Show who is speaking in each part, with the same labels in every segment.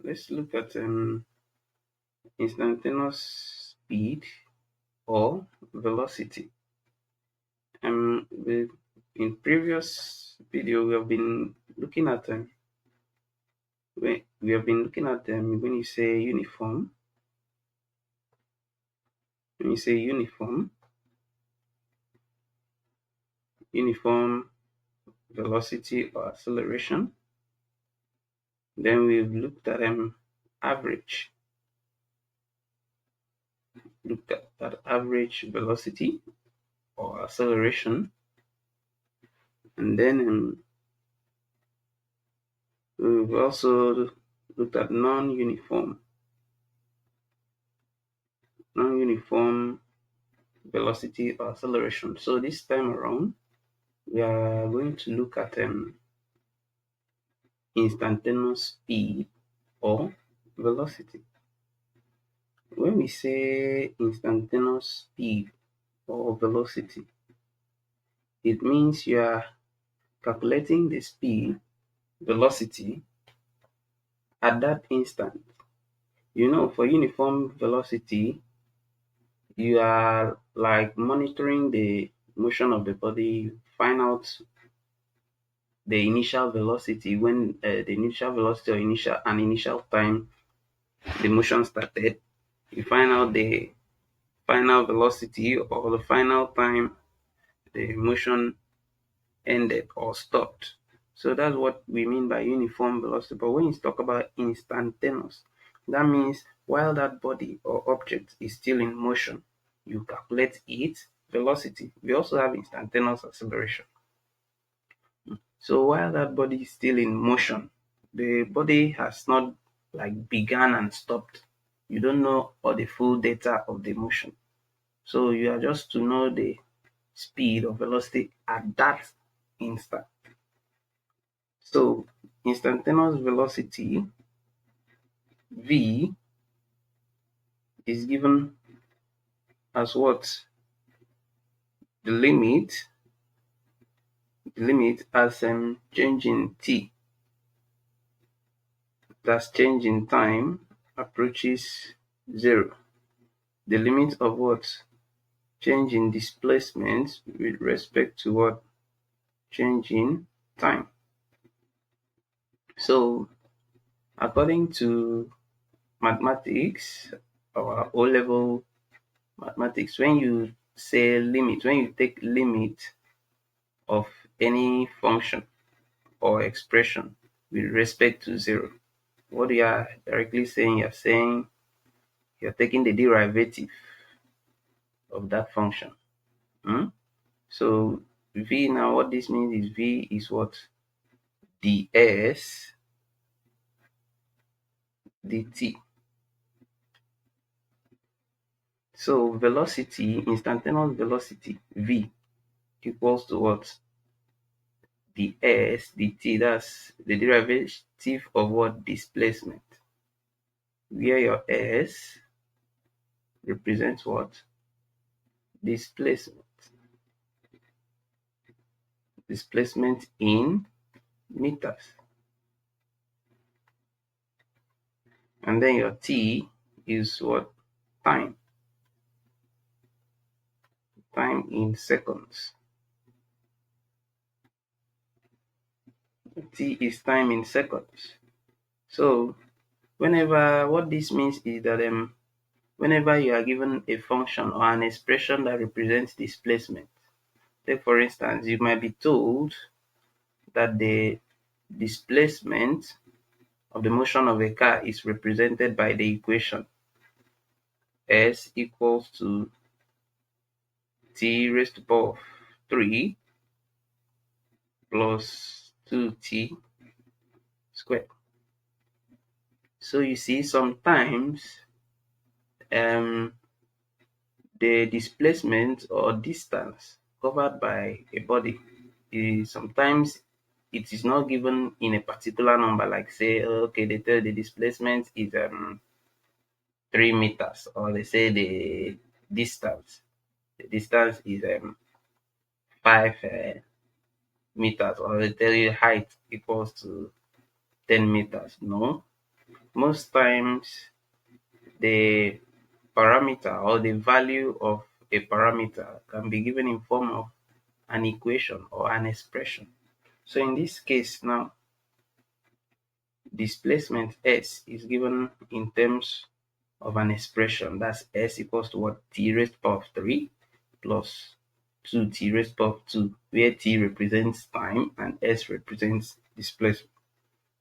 Speaker 1: let's look at instantaneous speed or velocity. In previous video, we have been looking at when you say uniform. When you say uniform velocity or acceleration, then we've looked at average. Looked at that average velocity or acceleration, and then we've also looked at non-uniform velocity or acceleration. So this time around, we are going to look at instantaneous speed or velocity. When we say instantaneous speed or velocity, it means you are calculating the speed, velocity at that instant. For uniform velocity, you are like monitoring the motion of the body, find out the initial velocity when the initial velocity or initial time the motion started. You find out the final velocity or the final time the motion ended or stopped. So that's what we mean by uniform velocity. But when you talk about instantaneous, that means while that body or object is still in motion, you calculate its velocity. We also have instantaneous acceleration. So while that body is still in motion, the body has not like begun and stopped. You don't know all the full data of the motion. So you are just to know the speed or velocity at that instant. So instantaneous velocity v is given as what? The limit as change in t, that's change in time approaches 0. The limit of what? Change in displacement with respect to what? Change in time. So according to mathematics, our O-level mathematics, when you say limit, when you take limit of any function or expression with respect to 0, what you are directly saying, you're taking the derivative of that function. So v, now what this means is v is what? ds dt. So velocity, instantaneous velocity v equals to what? ds dt. That's the derivative of what? Displacement, where your s represents what? Displacement in meters, and then your t is what? Time in seconds. T is time in seconds. So what this means is that whenever you are given a function or an expression that represents displacement, take for instance, you might be told that the displacement of the motion of a car is represented by the equation s equals to t raised to the power of 3 plus 2t squared. So you see, sometimes the displacement or distance covered by a body sometimes it is not given in a particular number, like say, okay, they tell the displacement is 3 meters, or they say the distance is 5 meters, or they tell you height equals to 10 meters. No, most times the parameter or the value of a parameter can be given in form of an equation or an expression. So in this case now, displacement s is given in terms of an expression. That's s equals to what? T raised to the power of 3 plus 2t raised to the power of 2, where t represents time and s represents displacement.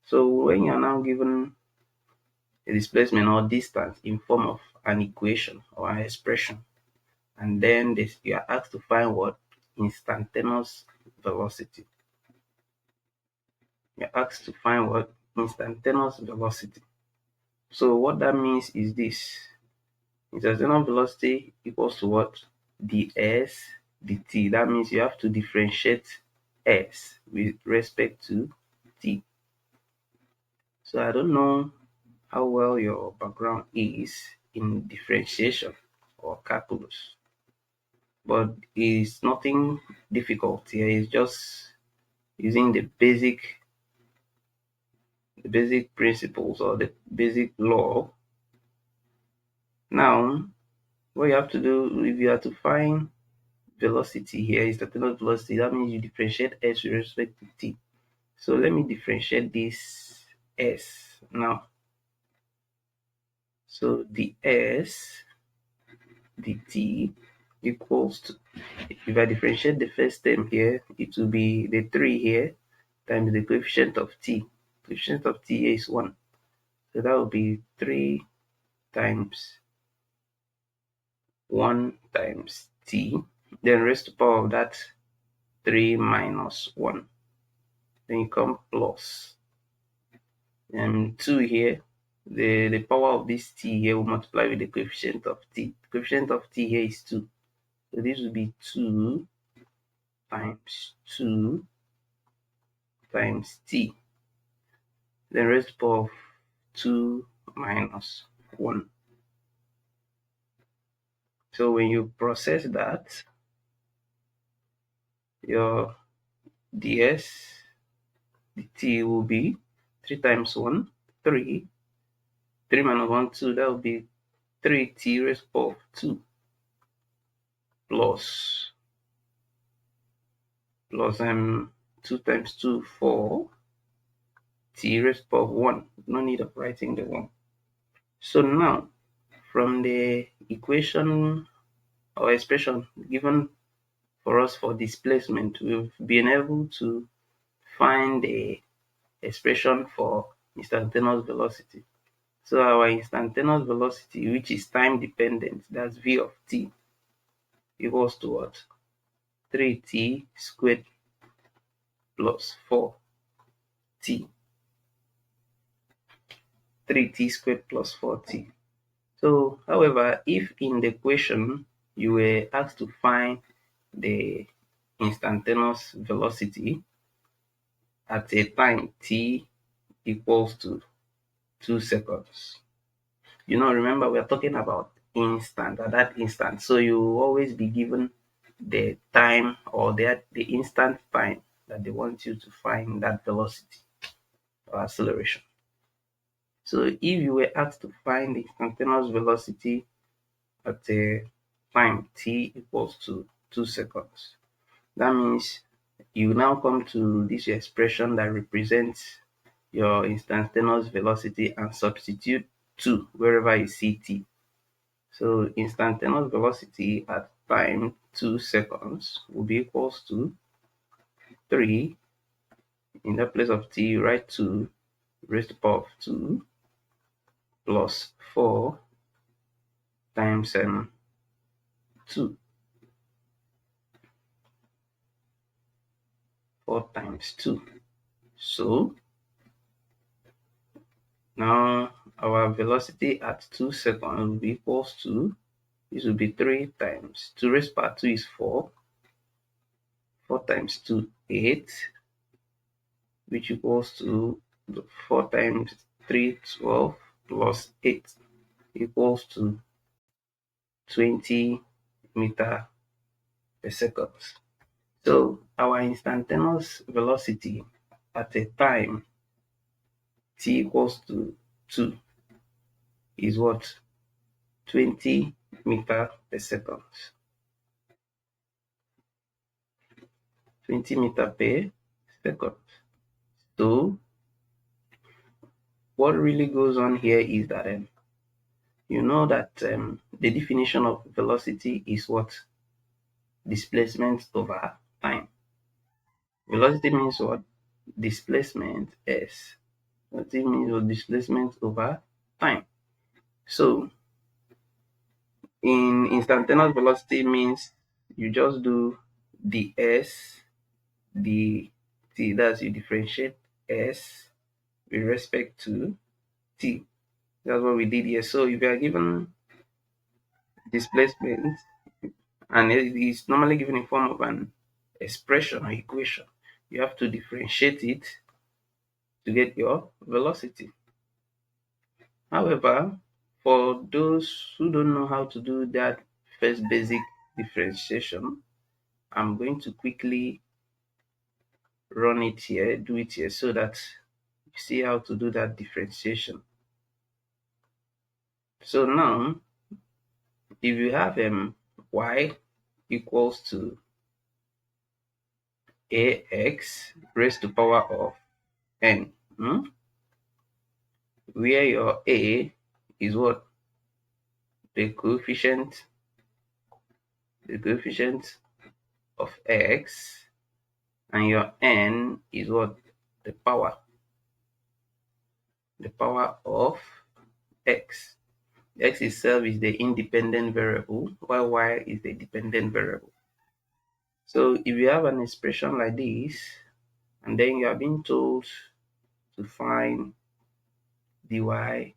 Speaker 1: So when you are now given a displacement or distance in form of an equation or an expression, and then you are asked to find what? Instantaneous velocity. You're asked to find what? Instantaneous velocity. So what that means is this: instantaneous velocity equals to what? ds dt. That means you have to differentiate s with respect to t. So I don't know how well your background is in differentiation or calculus, but it's nothing difficult here. It's just using the basic principles or the basic law. Now, what you have to do, if you are to find velocity here, is instantaneous velocity, that means you differentiate s with respect to t. So let me differentiate this s now. So the s dt equals to, if I differentiate the first term here, it will be the 3 here times the coefficient of t. Coefficient of t here is 1. So that will be 3 times 1 times t. Then raised to the power of that 3 minus 1. Then you come plus. And 2 here. The power of this t here will multiply with the coefficient of t. The coefficient of t here is 2. So this will be 2 times 2 times t. Then raised to the power of 2 minus 1. So when you process that, your ds dt will be 3 times 1, 3. 3 minus 1, 2. That will be 3t raised to the power of 2 plus 2 times 2, 4. T raised to the power of 1. No need of writing the 1. So now, from the equation or expression given for us for displacement, we've been able to find the expression for instantaneous velocity. So our instantaneous velocity, which is time dependent, that's v of t, equals to what? 3t squared plus 4t. 3t squared plus 4t. So, however, if in the equation you were asked to find the instantaneous velocity at a time t equals to 2 seconds. Remember, we are talking about instant, at that instant. So you will always be given the time or the instant time that they want you to find that velocity or acceleration. So if you were asked to find the instantaneous velocity at a time t equals to 2 seconds, that means you now come to this expression that represents your instantaneous velocity and substitute 2 wherever you see t. So instantaneous velocity at time 2 seconds will be equals to 3. In the place of t, you write 2 raised to the power of 2 plus 4 times 2. 4 times 2. So now our velocity at 2 seconds will be equals to, this will be 3 times 2 raised to the power 2 is 4. 4 times 2, 8, which equals to 4 times 3, 12, plus 8 equals to 20 meter per second. So our instantaneous velocity at a time t equals to 2 is what? 20 meter per second. 20 meter per second. So what really goes on here is that you know that the definition of velocity is what? Displacement over time. Velocity means what? Displacement s. Velocity means what? Displacement over time. So in instantaneous velocity means you just do the s, the t, that's you differentiate s with respect to t. That's what we did here. So if you are given displacement and it is normally given in form of an expression or equation, you have to differentiate it to get your velocity. However, for those who don't know how to do that first basic differentiation, I'm going to quickly run it here, do it here, so that you see how to do that differentiation. So now, if you have y equals to ax raised to power of n, where your a is what? The coefficient of x, and your n is what? The power of x. X itself is the independent variable, while y is the dependent variable. So if you have an expression like this, and then you are being told to find dy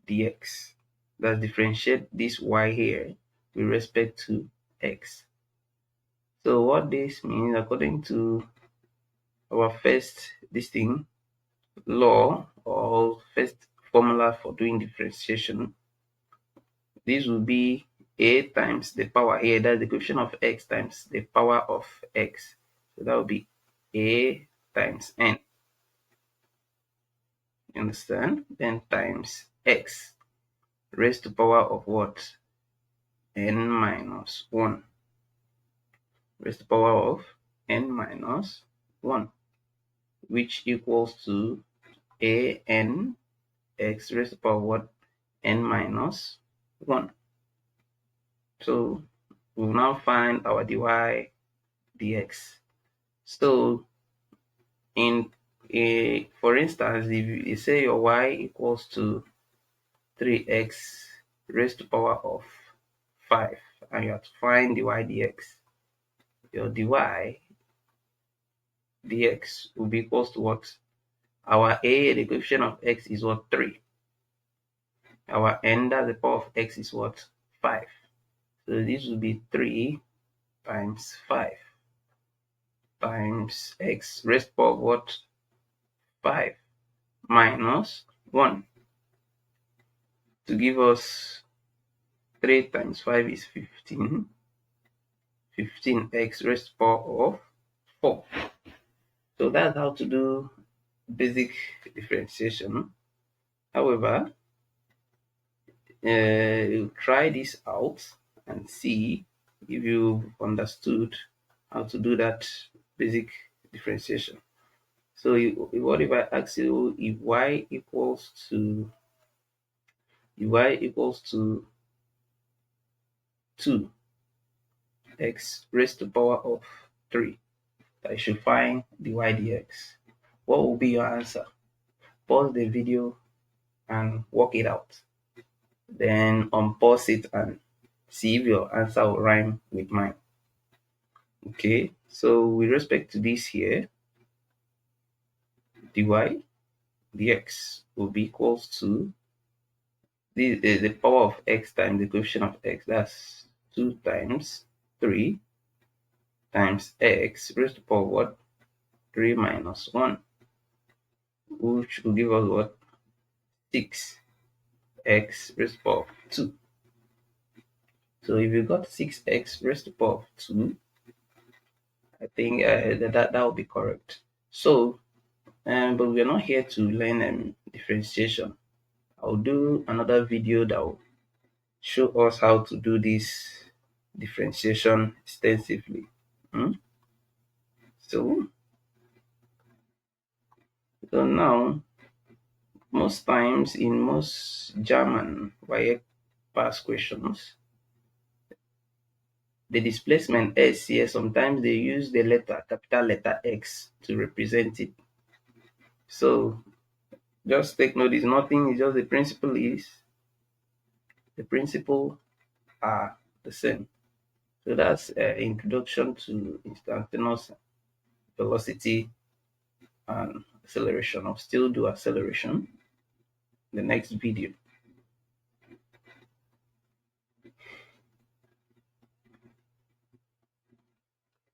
Speaker 1: dx, let's differentiate this y here with respect to x. So what this means, according to our first law or first formula for doing differentiation, this will be a times the power here, that's the coefficient of x times the power of x. So that will be a times n. You understand? Then times x raised to power of what? N minus 1. Raised to power of n minus 1, which equals to a n x raised to power of what? N minus 1. So we'll now find our dy dx. So for instance, if you say your y equals to 3x raised to power of 5, and you have to find dy dx, your dy dx will be equals to what? Our a, the coefficient of x, is what? 3. Our n, that's the power of x, is what? 5. So this will be 3 times 5 times x raised to power of what? 5 minus 1, to give us 3 times 5 is 15. 15x raised to power of 4. So that's how to do basic differentiation. However, you try this out and see if you've understood how to do that basic differentiation. So what if I ask you if y equals to 2x raised to power of 3, I should find dy dx, what will be your answer? Pause the video and work it out. Then unpause it and see if your answer will rhyme with mine. Okay, so with respect to this here, dy dx will be equals to the power of x times the coefficient of x, that's 2 times 3 times x raised to power what? 3 minus 1, which will give us what? 6x raised to power 2. So if you got 6x raised to power 2, I think that will be correct. So but we are not here to learn differentiation. I'll do another video that will show us how to do this differentiation extensively. Hmm? So, so now, most times in most German WAEC pass questions, the displacement S here, sometimes they use the capital letter X to represent it. So just take note, it's nothing, it's just the principle are the same. So that's introduction to instantaneous velocity and acceleration. I'll still do acceleration in the next video.